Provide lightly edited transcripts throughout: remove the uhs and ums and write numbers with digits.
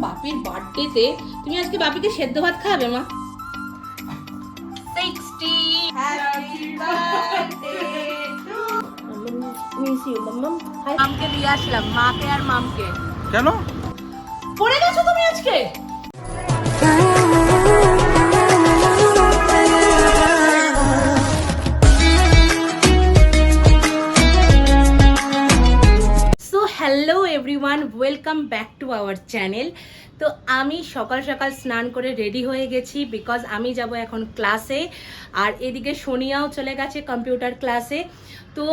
বাপির বার্থডেতে তুমি আজকে বাপিকে সেদ্ধ ভাত খাওয়াবে মা? 60 happy birthday to miss you mamma. মামকে দিয়ে আসলাম, মাকে আর মামকে। কেন পড়ে গেছো তুমি আজকে? Hello everyone, welcome back to our channel. তো আমি সকাল সকাল স্নান করে রেডি হয়ে গেছি, বিকজ আমি যাব এখন ক্লাসে। আর এদিকে সোনিয়াও চলে গেছে কম্পিউটার ক্লাসে। তো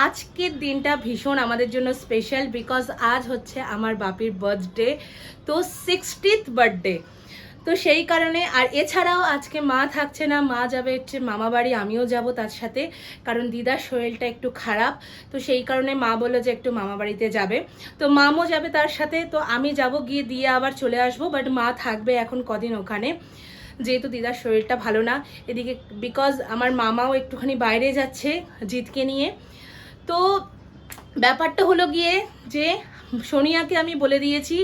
আজকের দিনটা ভীষণ আমাদের জন্য স্পেশাল, বিকজ আজ হচ্ছে আমার বাপির বার্থডে, তো 60th বার্থডে। তো সেই কারণে, আর এছাড়াও আজকে মা থাকছে না, মা যাবে হচ্ছে মামা বাড়ি, আমিও যাব তার সাথে, কারণ দিদার শরীরটা একটু খারাপ। তো সেই কারণে মা বললো যে একটু মামা বাড়িতে যাবে, তো মামও যাবে তার সাথে। তো আমি যাব, গিয়ে দিয়ে আবার চলে আসবো, বাট মা থাকবে এখন কদিন ওখানে, যেহেতু দিদার শরীরটা ভালো না এদিকে, বিকজ আমার মামাও একটুখানি বাইরে যাচ্ছে জিতকে নিয়ে। তো ব্যাপারটা হলো গিয়ে যে সোনিয়াকে আমি বলে দিয়েছি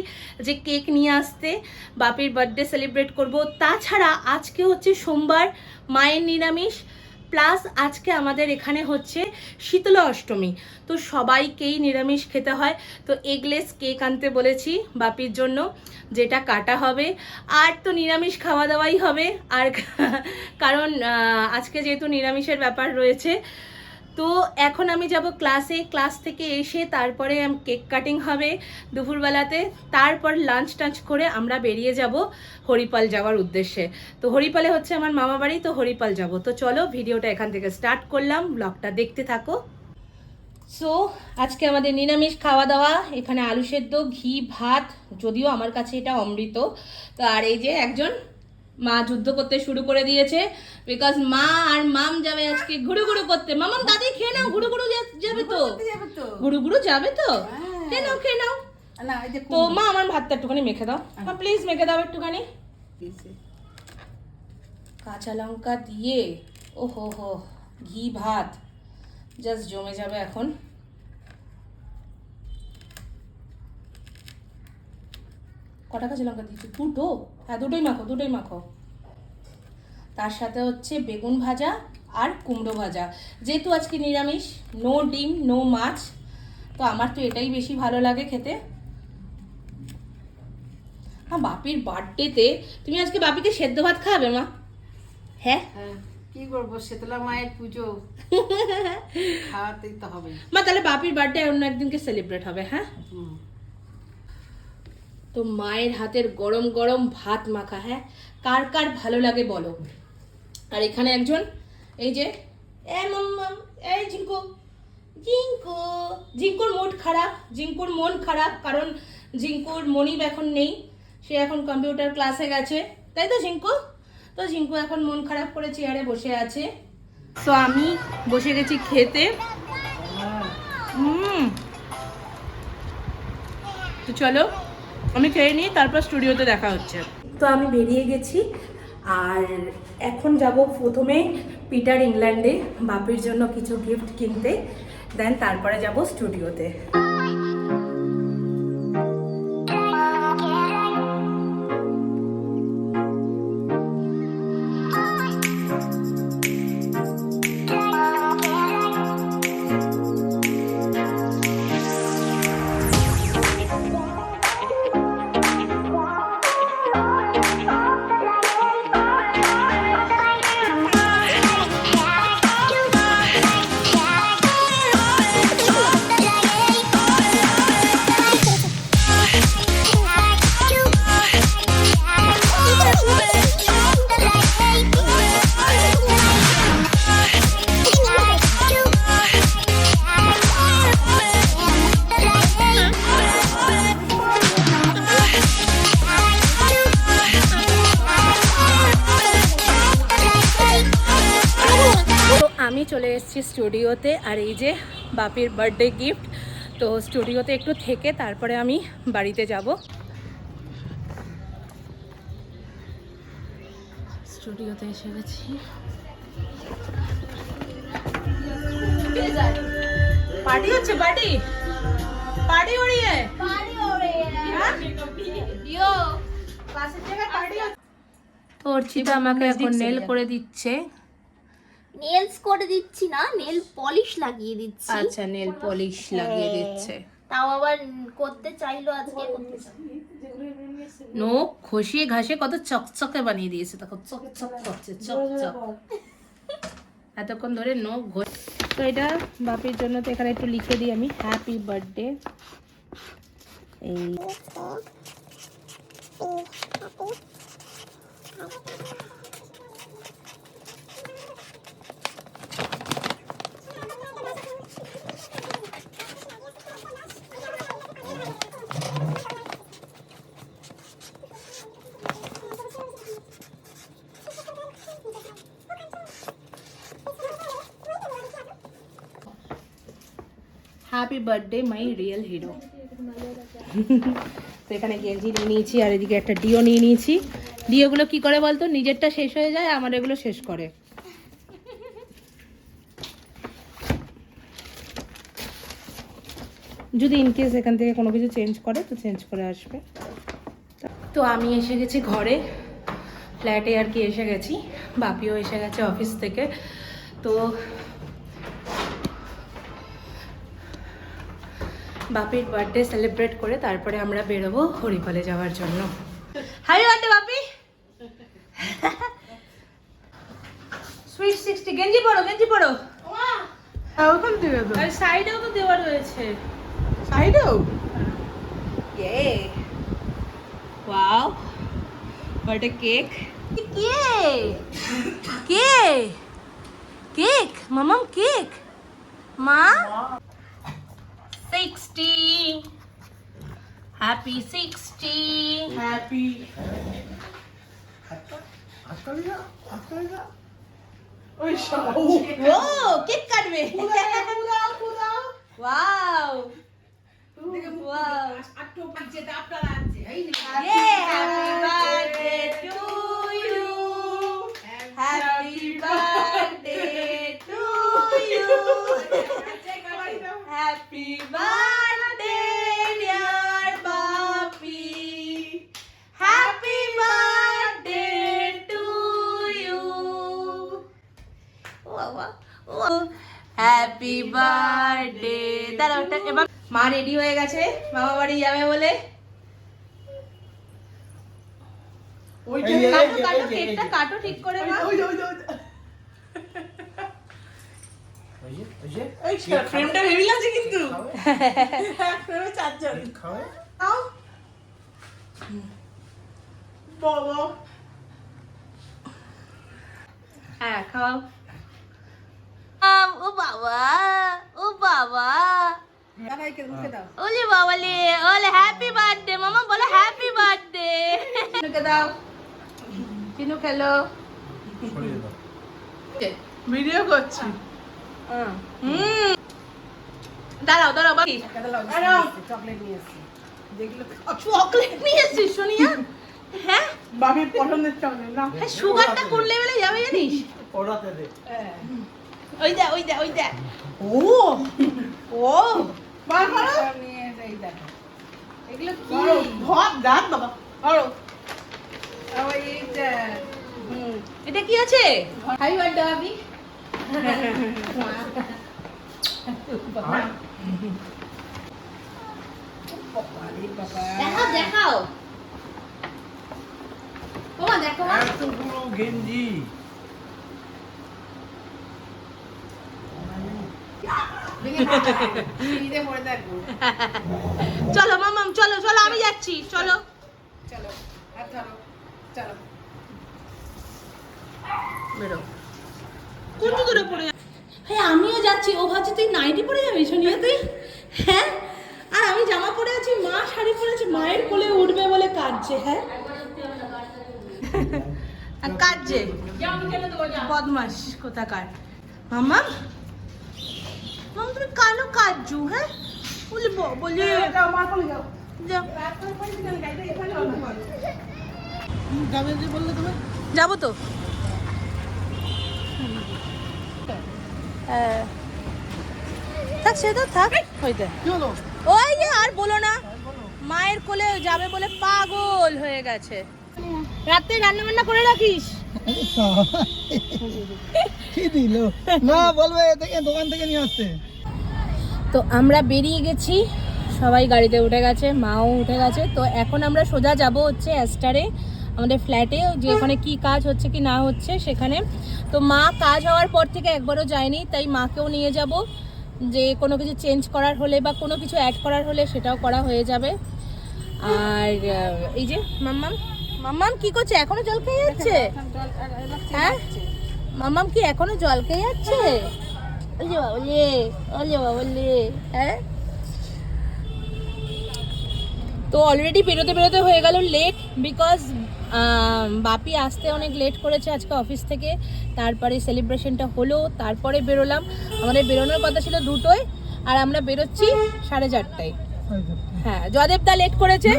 যে কেক নিয়ে আসতে, বাপির বার্থডে সেলিব্রেট করব। তাছাড়া আজকে হচ্ছে সোমবার, মায়ের নিরামিষ, প্লাস আজকে আমাদের এখানে হচ্ছে শীতলা অষ্টমী, তো সবাইকেই নিরামিষ খেতে হয়। তো এগলেস কেক আনতে বলেছি বাপির জন্য, যেটা কাটা হবে। আর তো নিরামিষ খাওয়া দাওয়াই হবে, আর কারণ আজকে যেহেতু নিরামিষের ব্যাপার রয়েছে। তো এখন আমি যাব ক্লাসে, ক্লাস থেকে এসে তারপরে কেক কাটিং হবে দুপুরবেলাতে, তারপর লাঞ্চ টাঞ্চ করে আমরা বেরিয়ে যাব হরিপাল যাওয়ার উদ্দেশ্যে। তো হরিপালে হচ্ছে আমার মামা বাড়ি, তো হরিপাল যাব। তো চলো ভিডিওটা এখান থেকে স্টার্ট করলাম, ব্লগটা দেখতে থাকো। সো আজকে আমাদের নিরামিষ খাওয়া দাওয়া, এখানে আলু সেদ্ধ, ঘি, ভাত, যদিও আমার কাছে এটা অমৃত। তো আর এই যে একজন মা যুদ্ধ করতে শুরু করে দিয়েছে, বিকজ মা আর মাম যাবে আজকে ঘুরু ঘুরু করতে। মামাম দাদি খেয়ে নাও, ঘুরু ঘুরু যাবে তো, ঘুরু ঘুরু যাবে তো, খেয়ে নাও খেয়ে নাও। তো মা আমার ভাতটা একটুখানি মেখে দাও, প্লিজ মেখে দাও একটুখানি, কাঁচা লঙ্কা দিয়ে। ও হো হো, ঘি ভাত জাস্ট জমে যাবে এখন। কটা কাঁচা লঙ্কা দিয়েছি? দুটো? হ্যাঁ দুটোই মাখো, দুটোই মাখো। তার সাথে হচ্ছে বেগুন ভাজা আর কুমড়ো ভাজা, যেহেতু আজকে নিরামিষ, নো ডিম নো মাছ, তো আমার তো এটাই বেশি ভালো লাগে খেতে। হ্যাঁ বাপির বার্থডেতে তুমি আজকে বাপিকে সেদ্ধ ভাত খাওয়াবে মা? হ্যাঁ কি করবো, শীতলা মায়ের পুজো, খাওয়াতেই তো হবে মা। তাহলে বাপির বার্থডে অন্য একদিনকে সেলিব্রেট হবে। হ্যাঁ তো মায়ের হাতের গরম গরম ভাত মাখা, হ্যাঁ কার কার ভালো লাগে বলো। আর এখানে একজন, এই যে মাম্মাম, এই ঝিঙ্কু, ঝিঙ্কু, ঝিঙ্কুর মুড খারাপ, ঝিঙ্কুর মন খারাপ, কারণ ঝিঙ্কুর মনিব এখন নেই, সে এখন কম্পিউটার ক্লাসে গেছে, তাই তো ঝিঙ্কু? তো ঝিঙ্কু এখন মন খারাপ করে চেয়ারে বসে আছে। তো আমি বসে গেছি খেতে। তো চলো আমি খেয়ে নিই, তারপর স্টুডিওতে দেখা হচ্ছে। তো আমি বেরিয়ে গেছি, আর এখন যাব প্রথমে পিটার ইংল্যান্ডে বাপির জন্য কিছু গিফট কিনতে, দেন তারপরে যাব স্টুডিওতে। আমি চলে এসেছি স্টুডিওতে, আর এই যে বাপির বার্থডে গিফট। তো স্টুডিওতে একটু থেকে তারপরে আমি বাড়িতে যাব। স্টুডিওতে এসে গেছি। पार्टी হচ্ছে, পার্টি পার্টি हो रही है, पार्टी हो रही है। यो তো অর্চিতা আমাকে এখন নেল করে দিচ্ছে। নেলস করে দিচ্ছি না, নেল পলিশ লাগিয়ে দিচ্ছি। আচ্ছা, নেল পলিশ লাগিয়ে দিচ্ছে। তাও আবার করতে চাইলো আজকে, করতে চাই। নখ ঘষিয়ে ঘাসে কত চকচকে বানিয়ে দিয়েছে, দেখো চকচক করছে, চকচক। এতক্ষণ ধরে নখ ঘষ। তো এটা বাপির জন্য, তো এখানে একটু লিখে দিই আমি, হ্যাপি বার্থডে। এই happy birthday my real hero. তো এখানে গেঞ্জি নিয়ে নিয়েছি, আর এদিকে একটা ডিও নিয়ে নিয়েছি। ডিওগুলো কি করে বলতো, নিজেরটা শেষ হয়ে যায়, আমার এগুলো শেষ করে। যদি ইনকেস এখান থেকে কোনো কিছু চেঞ্জ করে তো চেঞ্জ করে আসবে। তো আমি এসে গেছি ঘরে, ফ্ল্যাটে আর কি এসে গেছি। বাপিও এসে গেছে অফিস থেকে। তো বাপির বার্থডে সেলিব্রেট করে তারপরে আমরা বেরোবো হরিপালে যাওয়ার জন্য। হ্যাপি বার্থডে বাপি। সুইট 60 গেঞ্জি পরো, গেঞ্জি পরো। ওখান থেকে তো আর সাইডেও তো দেওয়া রয়েছে। সাইডেও ইয়ে ওয়াও, বার্থডে কেক। কে কে কেক? মামাম কেক। মা 60, হ্যাপি 60, হ্যাপি ওই ও কেক কাটবে। Wow wow, Yay, happy birthday to you, happy birthday to you, happy birthday dear Papi, happy birthday to you, happy birthday। দাঁড়াও, এবার মা রেডি হয়ে গেছে মামা বাড়ি যাবে বলে। কাটো কাটো, কেকটা কাটো ঠিক করে মা। ফ্রেমটা হেভি লাগছে কিন্তু। ফ্রেমে চারজন খাও বাবা। হ্যাঁ খাও। ও বাবা, ও বাবা, সবাইকে মুখে দাও, ওলে বাবালে, ওলে হ্যাপি বার্থডে মামা, বলো হ্যাপি বার্থডে। মুখে দাও, চিনু খেলো। ভিডিও করছি। দাঁড়াও দাঁড়াও বাকি, চকলেট নিয়ে এসেছি, যেগুলো চকলেট নিয়ে এসেছিস সোনিয়া? হ্যাঁ বাবির পছন্দের চকলেট না। সুগারটা কোন লেভেলে যাবে জানিস? ওরাতে দে। ওই দে ওই দে ওই দে। ও ও বার করো নিয়ে এই দেখো, এগুলো কি ভাত দাঁত বাবা করো। ওই এইটা এটা কি আছে? হ্যাপি বার্থডে বাবি। দেখাও দেখাও ওমা, দেখো মা, এতগুলো গেঞ্জি। সিঁড়িতে পড়ে থাকবো। চলো মামাম চলো চলো, আমি যাচ্ছি, চলো চলো আর ধরো, চলো বেরো। কোন দূরে পড়ে যাচ্ছি? হ্যাঁ আমিও যাচ্ছি। ও ভাবছি তুই নাইটি পরে যাবি সোনিয়া তুই? হ্যাঁ, আর আমি জামা পরে আছি, মা শাড়ি পরেছে, মায়ের কোলে উঠবে বলে কাঁদছে। হ্যাঁ কাঁদছে বদমাস কোথাকার। মামা মামা তুমি কানো কাঁদছু? হ্যাঁ বলি বলি যাও মা কোলে যাও। যাও। রাস্তায় পড়ে গেলে গাড়িটা এখানে অন্য করো। যাবে যে বললে তুমি? যাবো তো। থাক সে তো থাক, হইতে কি হলো? ওই যে আর বলো না। মায়ের কোলে যাবে বলে পাগল হয়ে গেছে। রাতে রান্না বান্না করে রাখিস। কি দিল না বলবে থেকে দোকান থেকে নিয়ে আসতে। তো আমরা বেরিয়ে গেছি, সবাই গাড়িতে উঠে গেছে, মাও উঠে গেছে। তো এখন আমরা সোজা যাব হচ্ছে অ্যাস্টারে, আমাদের ফ্ল্যাটে, যে ওখানে কি কাজ হচ্ছে কি না হচ্ছে সেখানে। তো মা কাজ হওয়ার পর থেকে একবারও যায়নি, তাই মাকেও নিয়ে যাব, যে কোনো কিছু চেঞ্জ করার হলে বা কোনো কিছু অ্যাড করার হলে সেটাও করা হয়ে যাবে। আর এই যে মাম্মাম, মাম্মাম কি করছে? এখনো জল খেয়ে যাচ্ছে? হ্যাঁ মাম্মাম কি এখনো জল খেয়ে যাচ্ছে? ওলে বাবলে, ওলে বাবলে, হ্যাঁ। তো অলরেডি বেরোতে বেরোতে হয়ে গেল লেট, বিকজ বাপি আসতে অনেক লেট করেছে আজকে অফিস থেকে। তারপরে সেলিব্রেশনটা হলো, তারপরে বেরোলাম। আমাদের বেরোনোর কথা ছিল 2টোয়, আর আমরা বেরোচ্ছি 4:30টায়। হ্যাঁ জয়দেবদা লেট করেছে।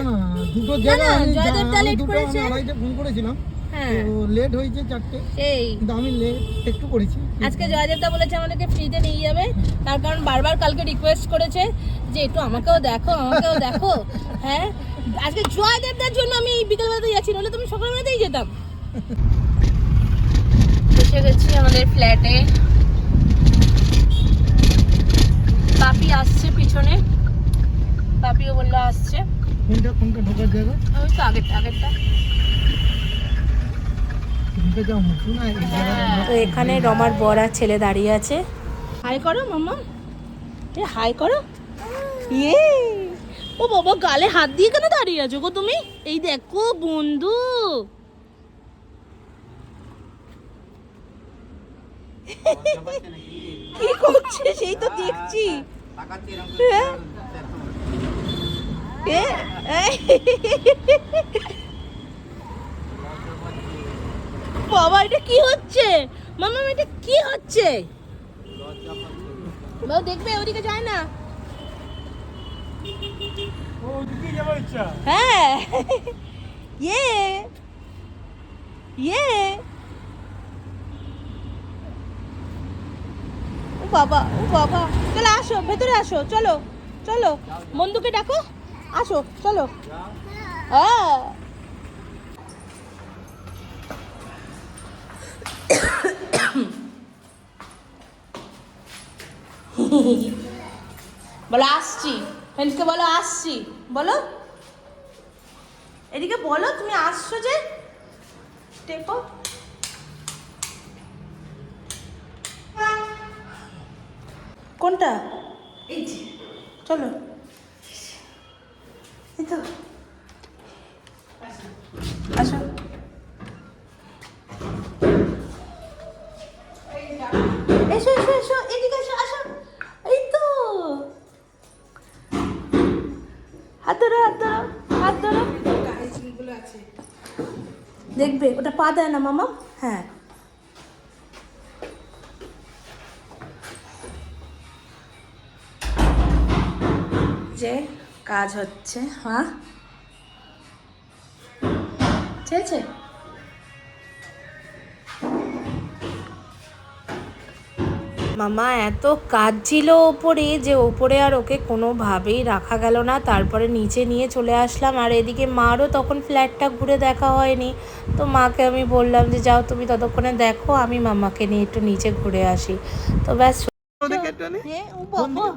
দুটো জায়গা জয়দেবদা লেট করেছে। আমি ফোন করেছিলাম, হ্যাঁ লেট হয়েছে 4টে, এই কিন্তু আমি লেট একটু করেছি। আজকে জয়দেবদা বলেছে আমাদেরকে ফ্রিতে নিয়ে যাবে, তার কারণ বারবার কালকে রিকোয়েস্ট করেছে যে একটু আমাকেও দেখো, আমাকেও দেখো। হ্যাঁ আজকে জয়দেবদার জন্য আমি এই বিকেলবেলাতে যাচ্ছি, নাহলে তুমি সকালবেলাতেই যেতাম। এসে গেছি আমাদের ফ্ল্যাটে, বাপি আসছে পিছনে, বাপিও বললো আসছে। কোনটা ঢোকার জায়গা? ওই তো আগেরটা। তো এখানে রমার বর আর ছেলে দাঁড়িয়ে আছে। হাই করো মাম্মা, হাই করো। ইয়ে ও বাবা, গালে হাত দিয়ে কেন দাঁড়িয়ে আছো গো তুমি? এই দেখো বন্ধু, কি করছে সেই তো দেখছি। বাবা এটা কি হচ্ছে? মামা এটা কি হচ্ছে? বাবা দেখবে, ওদিকে যায় না। হ্যাঁ ইয়ে ইয়ে ও বাবা, ও বাবা, চলো আসো ভেতরে আসো, চলো চলো, বন্ধুকে ডাকো, আসো চলো। হ্যাঁ বলো আসছি, ফ্রেন্ডকে বলো আসছি, বলো এদিকে, বলো তুমি আসছো যে। টেপো, কোনটা? এই যে চলো, এই তো আসো। এসো এসো এসো, এদিকে এসো, আসো। এই তো হাত ধরো, হাত ধরো, হাত ধরো। দেখবে ওটা পা দেয় না মামা। হ্যাঁ যে কাজ হচ্ছে। হ্যাঁ ঠিক আছে। মামা এত কাজ ছিল ওপরে, যে ওপরে আর ওকে কোনোভাবেই রাখা গেল না। তারপরে নিচে নিয়ে চলে আসলাম, আর এদিকে মারও তখন ফ্ল্যাটটা ঘুরে দেখা হয়নি। তো মাকে আমি বললাম যে যাও তুমি ততক্ষণে দেখো, আমি মামাকে নিয়ে একটু নিচে ঘুরে আসি। তো ব্যাস।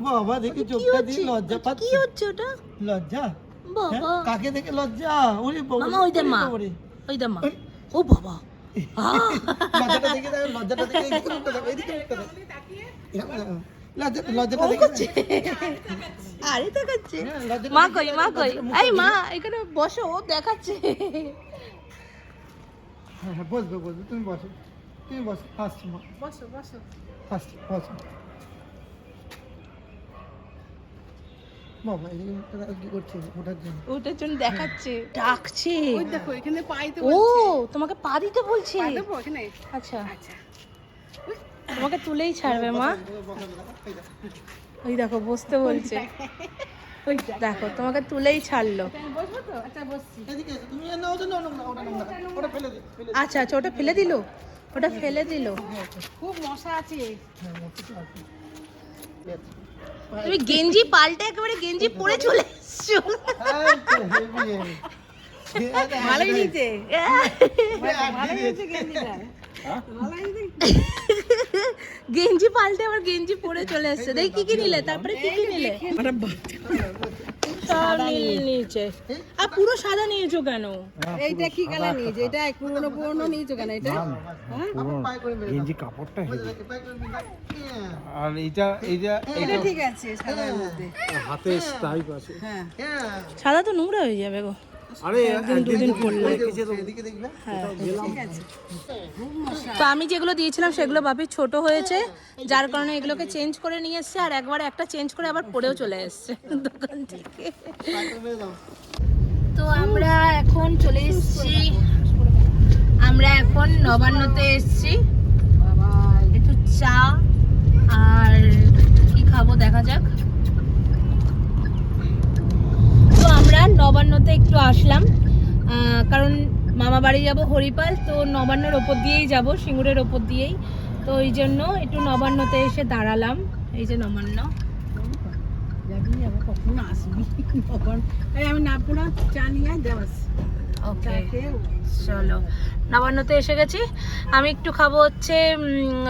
বাবা দেখি চোখটা দিয়ে লজ্জা পাচ্ছে। কি হচ্ছে ওটা? লজ্জা? বাবা কাকে দেখে লজ্জা? ওরে মামা ওই দে মা, ওই দে মা। ও বাবা লজ্জাটা দেখে দেখো, লজ্জাটা দেখে এইদিকে মুখটা দেখো, এইদিকে মুখটা দেখো। লজ্জাটা দেখে। আরে দেখাচ্ছে। মা কই, মা কই? এই মা এখানে বসো, ও দেখাচ্ছে। হ্যাঁ হ্যাঁ বসবে বসবে, তুমি বসো, তুমি বসো। আসছি মা, বসো বসো। আসছি, বসো। বাবা এদিকে মুখটা দেখো কি করছে, ওঠার জন্য। ওটার জন্য দেখাচ্ছে, ডাকছে। ওই দেখো এখানে পাইতে ও তোমাকে পা দিতে বলছে? পা দেবো এখানে? আচ্ছা আচ্ছা তোমাকে তুলেই ছাড়বে মা। ওই দেখো বসতে বলছে, ওই দেখো তোমাকে তুলেই ছাড়লো। বসবো তো? আচ্ছা বসছি। এদিকে এসো, তুমি না ওটা নাও, না ওটা নাও না, ওটা ফেলে দে, ফেলে দে। আচ্ছা আচ্ছা ওটা ফেলে দিল, ওটা ফেলে দিল। খুব মশা আছে। হ্যাঁ মতো আছে। তুমি গেঞ্জি পাল্টে একেবারে গেঞ্জি পরে চলে এসছো। ভালোই নিচে গেঞ্জি পাল্টে আবার গেঞ্জি পরে চলে এসছে। দেখি কি কি নিলে, তারপরে কি কি নিলে? সব নিচে। আর পুরো সাদা নিয়েছো কেন? এইটা কি কালার নিয়েছে? এটা পুরনো পুরনো নিয়েছো কেন এটা? গেঞ্জি কাপড়টা হেভি। আর এইটা এটা ঠিক আছে সাদার মধ্যে। হাতে স্ট্রাইপ আছে। হ্যাঁ সাদা তো নোংরা হয়ে যাবে গো। আরে দুদিন পরলে। এদিকে দেখবে। ঠিক আছে। তো আমি যেগুলো দিয়েছিলাম সেগুলো বাপি ছোট হয়েছে, যার কারণে এগুলোকে চেঞ্জ করে নিয়ে এসছে। আর একবার একটা চেঞ্জ করে আবার পরেও চলে এসছে দোকান থেকে। তো আমরা এখন চলে এসেছি, আমরা এখন নবান্নতে এসেছি। একটু চা আর কি খাবো দেখা যাক। তো আমরা নবান্নতে একটু আসলাম, কারণ মামা বাড়ি যাবো হরিপাল, তো নবান্নর ওপর দিয়েই যাব, সিঙ্গুরের ওপর দিয়েই। তো এই জন্য একটু নবান্নতে এসে দাঁড়ালাম। এই যে নবান্ন। যাবি আবার কখন আসবি কখন? এই আমি না পুরো চা নিয়ে দেবাস। ওকে চলো, নবান্নতে এসে গেছি। আমি একটু খাবো হচ্ছে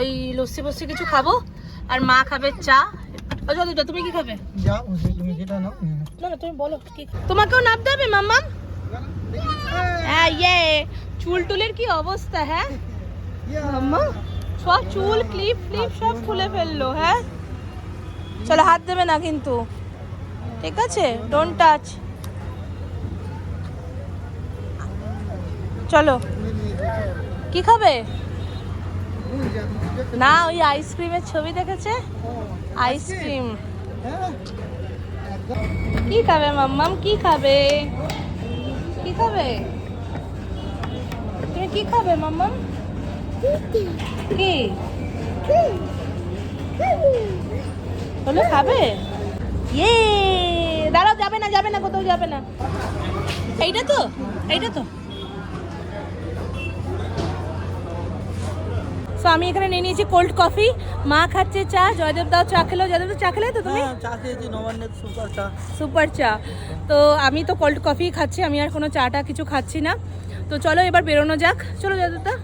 ওই লস্যি ফস্যি কিছু খাবো, আর মা খাবে চা। যতটা তুমি কি খাবে? যা তুমি যেটা নাও। না না তুমি বলো কি তোমাকেও নাপতে হবে মাম্মা? হ্যাঁ ইয়ে চুল টুলের কি অবস্থা? হ্যাঁ মাম্মা সব চুল ক্লিপ ফ্লিপ সব খুলে ফেললো। হ্যাঁ চলো, হাত দেবে না কিন্তু, ঠিক আছে? Don't touch. চলো, কি খাবে? না ওই আইসক্রিমের ছবি দেখেছে, আইসক্রিম। কি খাবে মাম্মাম? কি খাবে? কি খাবে? তুমি কি খাবে মাম্মাম? কি বলো খাবে? ইয়ে দাঁড়াও, যাবে না যাবে না, কোথাও যাবে না। এইটা তো, এইটা তো। তো আমি এখানে নিয়ে নিয়েছি কোল্ড কফি, মা খাচ্ছে চা, জয়দেব দাও চা খেলো। জয়দেব চা খেলে তো তুমি? চা খেয়েছি নবান্নের সুপার চা। সুপার চা। তো আমি তো কোল্ড কফি খাচ্ছি, আমি আর কোনো চাটা কিছু খাচ্ছি না। তো চলো এবার বেরোনো যাক, চলো জয়দেবদা।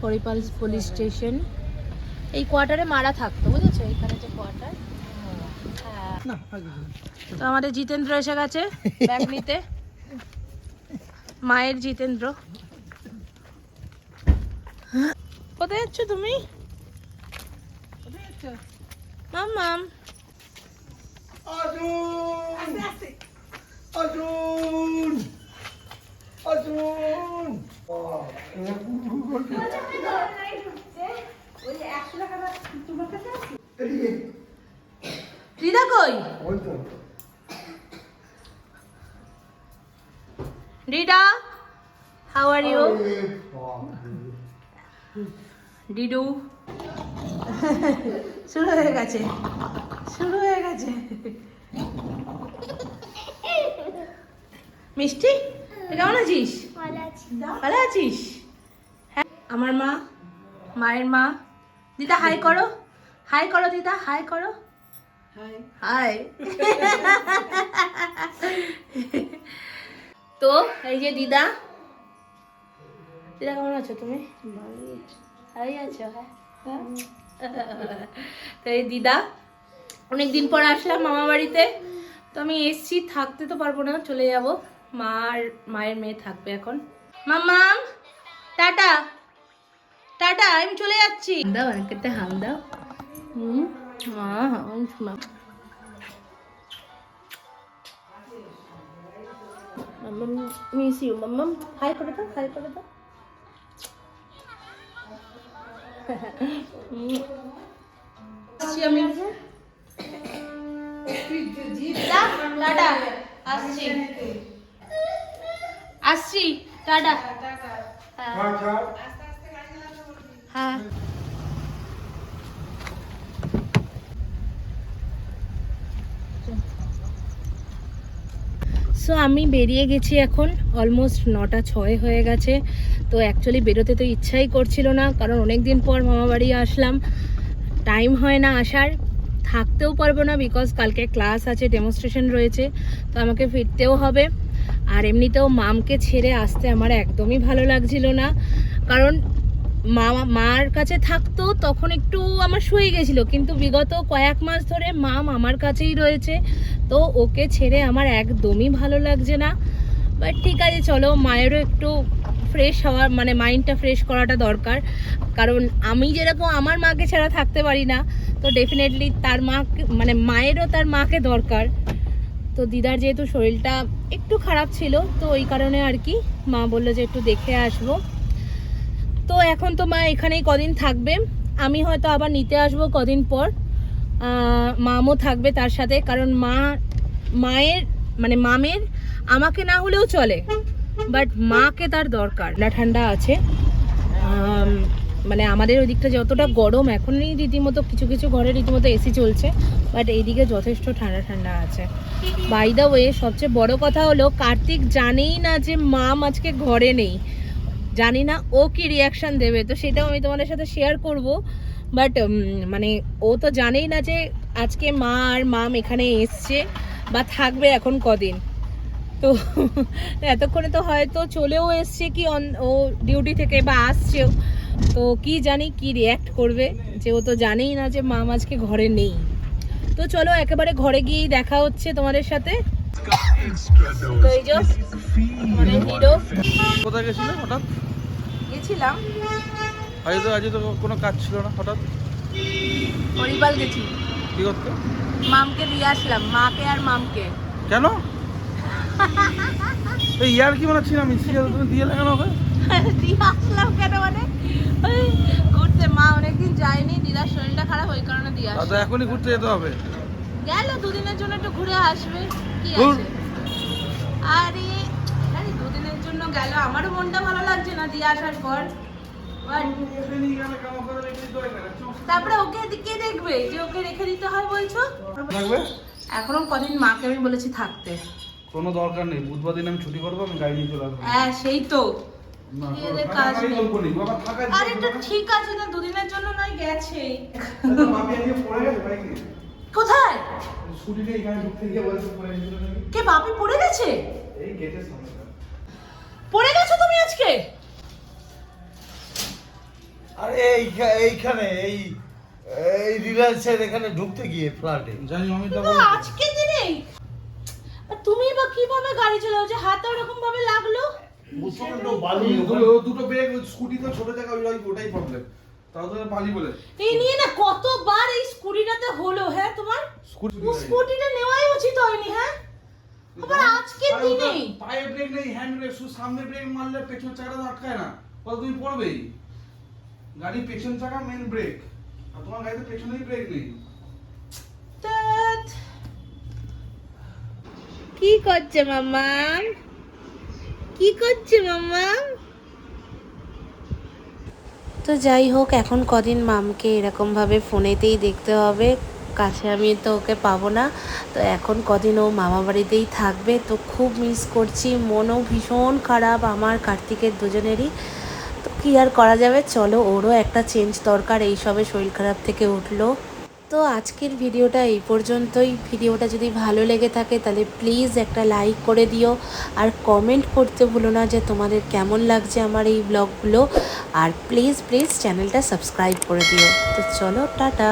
হরিপাল পুলিশ স্টেশন, এই কোয়ার্টারে মারা থাকতো, বুঝেছো? এখানে যে কোয়ার্টার। হ্যাঁ, না আগে তো আমাদের জিতেন্দ্র এসে গেছে ব্যাগ নিতে, মায়ের জিতেন্দ্র। কোথায় যাচ্ছ তুমি মাম্মাম? অর্জুন অর্জুন অর্জুন রিদা কই? Rida, how are you? ডিডু শুরু হয়ে গেছে, শুরু হয়ে গেছে। মিষ্টি কেমন আছিস? ভালো আছিস? হ্যাঁ, আমার মা, মায়ের মা। দিদা হাই করো, হাই করো দিদা, হাই করো, হাই। তো এই যে দিদা, দিদা কেমন আছো তুমি? ভালোই আছো? হ্যাঁ। তো এই দিদা, অনেকদিন পর আসলাম মামা বাড়িতে। তো আমি এসছি, থাকতে তো পারবো না, চলে যাব। মায়ের মেয়ে থাকবে এখন। মাম্মাম টাটা টাটা, আমি চলে যাচ্ছি। দাও অনেকটা হাম দাও। মিস ইউ মাম্মাম, হাই করে দাও, হাই করে দাও। আসছি আমি, টাটা, আসছি আসছি, টাটা। হ্যাঁ সো আমি বেরিয়ে গেছি এখন, অলমোস্ট 9:06 হয়ে গেছে। তো অ্যাকচুয়ালি বেরোতে তো ইচ্ছাই করছিল না, কারণ অনেক দিন পর মামাবাড়ি আসলাম, টাইম হয় না আসার, থাকতেও পারবো না বিকজ কালকে ক্লাস আছে, ডেমনস্ট্রেশন রয়েছে, তো আমাকে ফিরতেও হবে। আর এমনিতেও মামকে ছেড়ে আসতে আমার একদমই ভালো লাগছিল না, কারণ মার কাছে থাকতো তখন একটু আমার শুয়ে গেছিলো, কিন্তু বিগত কয়েক মাস ধরে মাম আমার কাছেই রয়েছে, তো ওকে ছেড়ে আমার একদমই ভালো লাগছে না। বাট ঠিক আছে, চলো, মায়েরও একটু ফ্রেশ হওয়ার, মানে মাইন্ডটা ফ্রেশ করাটা দরকার, কারণ আমি যেরকম আমার মাকে ছাড়া থাকতে পারি না, তো ডেফিনেটলি তার মা, মানে মায়েরও তার মাকে দরকার। তো দিদার যেহেতু শরীরটা একটু খারাপ ছিল, তো ওই কারণে আর কি মা বললো যে একটু দেখে আসবো। তো এখন তো মা এখানেই কদিন থাকবে, আমি হয়তো আবার নিতে আসবো কদিন পর, মামও থাকবে তার সাথে, কারণ মায়ের মানে মামের আমাকে না হলেও চলে, বাট মাকে তার দরকার। ঠান্ডা আছে, মানে আমাদের ওই দিকটা যতটা গরম, এখনই রীতিমতো কিছু কিছু ঘরে রীতিমতো এসি চলছে, বাট এইদিকে যথেষ্ট ঠান্ডা ঠান্ডা আছে। বাই দ্য ওয়ে, সবচেয়ে বড় কথা হলো কার্তিক জানেই না যে মাম আজকে ঘরে নেই, জানি না ও কি রিয়াকশান দেবে, তো সেটাও আমি তোমাদের সাথে শেয়ার করব। বাট মানে ও তো জানেই না যে আজকে মা আর মাম এখানে এসছে বা থাকবে এখন কদিন। তো এতক্ষণে তো হয়তো চলেও এসছে কি ও ডিউটি থেকে বা আসছেও, তো কি জানি কি রিয়্যাক্ট করবে, যে ও তো জানেই না যে মাম আজকে ঘরে নেই। তো চলো একেবারে ঘরে গিয়েই দেখা হচ্ছে তোমাদের সাথে। তো এই যে মানে হিরো, কোথায় গেছিলে হঠাৎ? গেছিলাম, আজ তো কোনো কাজ ছিল না, হঠাৎ হরিপাল গেছি, কি করতে? মামকে দিয়ে আসলাম, মাকে আর মামকে। কেন? এই ইয়ার কি মনে ছিল আমি তুমি দিয়ে লাগানো হবে? দিয়ে আসলাম কেন, মানে ওই ঘুরতে, মা অনেকদিন যায়নি, দিদার শরীরটা খারাপ, ওই কারণে দিয়ে তো আসলাম। এখনই ঘুরতে যেতে হবে? গেল দুদিনের জন্য একটু ঘুরে আসবে, কি ঘুর। আছে। আরে আরে দুদিনের জন্য গেল, আমারও মনটা ভালো লাগছে না দিয়ে আসার পর। তারপরে ওকে কে দেখবে, যে ওকে রেখে দিতে হয় বলছো? এখনো কদিন মাকে আমি বলেছি থাকতে। কোনো দরকার নেই, বুধবার দিন আমি ছুটি করবো, আমি গাড়ি নিয়ে চলে আসবো। হ্যাঁ সেই তো, না, এদের কাজ থাকারই নেই। লোক নেই, বাবা থাকার আরে তো ঠিক আছে না, দুদিনের জন্য নয় গেছে। মামি আজকে পড়ে গেছে বাইক নিয়ে। কোথায়? স্কুটিতে এখানে ঢুকতে গিয়ে বলেছে পড়ে গেছিল নাকি। কে বাপি পড়ে গেছে? এই গেটের সামনে। পড়ে গেছো তুমি আজকে? আরে এইখানে এই রিলায়েন্সের এখানে ঢুকতে গিয়ে ফ্ল্যাটে জানি আমি তো না, আজকে দিনে তুমি বা কিভাবে গাড়ি চালাও যে হাতে ওরকম ভাবে লাগলো? প্রচন্ড বালি দুটো ব্রেক স্কুটি তো ছোট জায়গা ওটাই প্রবলেম, তাও তো বালি বলে। এই নিয়ে না কতবার এই স্কুটিটাতে হলো, হ্যাঁ তোমার স্কুটিটা নেওয়াই উচিত হয়নি, হ্যাঁ আবার আজকে দিনে। পায়ে ব্রেক নেই, হ্যান্ড ব্রেক, শুধু সামনে ব্রেক মারলে পেছন চাকাটা আটকায় না, তাহলে তুমি পড়বেই। গাড়ির পেছন চাকা মেন ব্রেক, আর তোমার গাড়িতে পেছনেই ব্রেক নেই। কি করছে মাম্মা, কি করছে মাম্মা? তো যাই হোক, এখন কদিন মামকে এরকমভাবে ফোনেতেই দেখতে হবে, কাছে আমি তো ওকে পাবো না, তো এখন কদিন ও মামা বাড়িতেই থাকবে। তো খুব মিস করছি, মনও ভীষণ খারাপ আমার কার্তিকের দুজনেরই। তো কী আর করা যাবে, চলো, ওরও একটা চেঞ্জ দরকার, এই সবে শরীর খারাপ থেকে উঠলো। তো আজকের ভিডিওটা এই পর্যন্তই। ভিডিওটা যদি ভালো লেগে থাকে তাহলে প্লিজ একটা লাইক করে দিও, আর কমেন্ট করতে ভুলো না যে তোমাদের কেমন লাগছে আমার এই ব্লগগুলো, আর প্লিজ চ্যানেলটা সাবস্ক্রাইব করে দিও। তো চলো, টাটা।